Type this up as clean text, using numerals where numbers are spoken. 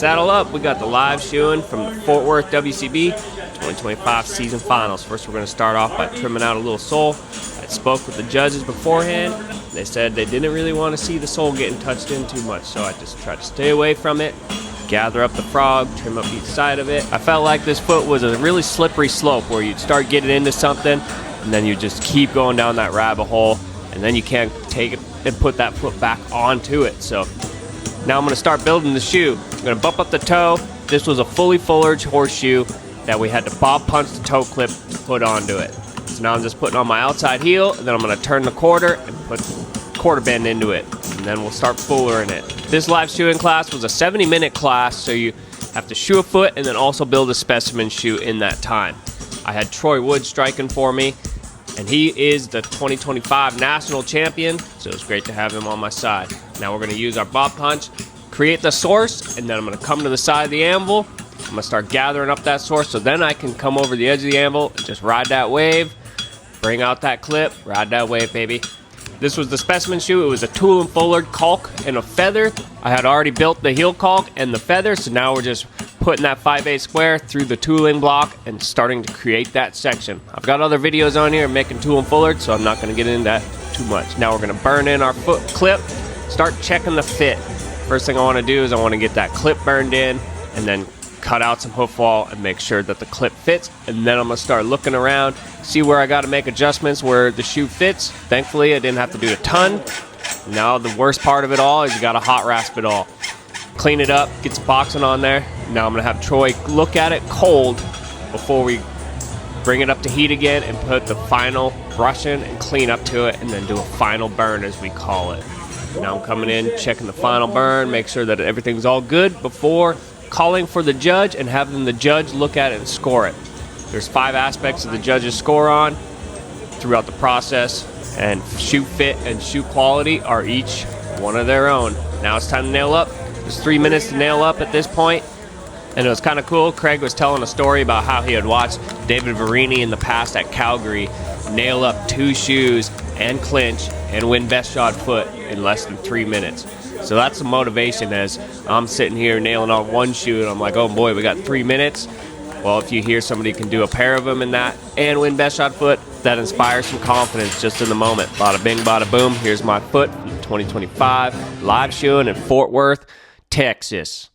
Saddle up, we got the live shoeing from the Fort Worth WCB 2025 season finals. First, we're going to start off by trimming out a little sole. I spoke with the judges beforehand. They said they didn't really want to see the sole getting touched in too much, so I just tried to stay away from it. Gather up the frog, trim up each side of it. I felt like this foot was a really slippery slope where you'd start getting into something and then you just keep going down that rabbit hole, and then you can't take it and put that foot back onto it. So now I'm going to start building the shoe. I'm going to bump up the toe. This was a fully fullered horseshoe that we had to bob punch the toe clip to put onto it. So now I'm just putting on my outside heel, and then I'm going to turn the quarter and put quarter bend into it, and then we'll start fullering it. This live shoeing class was a 70-minute class, so you have to shoe a foot and then also build a specimen shoe in that time. I had Troy Wood striking for me, and he is the 2025 national champion, so it's great to have him on my side. Now we're going to use our bob punch, create the source, and then I'm going to come to the side of the anvil. I'm going to start gathering up that source, so then I can come over the edge of the anvil and just ride that wave, bring out that clip, ride that wave, baby. This was the specimen shoe. It was a tool and fullard caulk and a feather. I had already built the heel caulk and the feather, so now we're just putting that 5/8 square through the tooling block and starting to create that section. I've got other videos on here making tool and fullard, so I'm not going to get into that too much. Now we're going to burn in our foot clip, start checking the fit. First thing I want to do is I want to get that clip burned in and then cut out some hoof wall and make sure that the clip fits, and then I'm going to start looking around, see where I got to make adjustments where the shoe fits. Thankfully I didn't have to do a ton. Now the worst part of it all is you got to hot rasp it all. Clean it up, get some boxing on there. Now I'm going to have Troy look at it cold before we bring it up to heat again and put the final brush in and clean up to it, and then do a final burn as we call it. Now I'm coming in, checking the final burn, make sure that everything's all good before calling for the judge and having the judge look at it and score it. There's 5 aspects of the judge's score on throughout the process, and shoe fit and shoe quality are each one of their own. Now it's time to nail up. There's 3 minutes to nail up at this point, and it was kind of cool. Craig was telling a story about how he had watched David Varini in the past at Calgary nail up 2 shoes and clinch and win best shod foot in less than 3 minutes. So that's the motivation, as I'm sitting here nailing on 1 shoe and I'm like, oh boy, we got 3 minutes. Well, if you hear somebody can do a pair of them in that and win best shot foot, that inspires some confidence just in the moment. Bada bing, bada boom. Here's my foot from 2025 live shoeing in Fort Worth, Texas.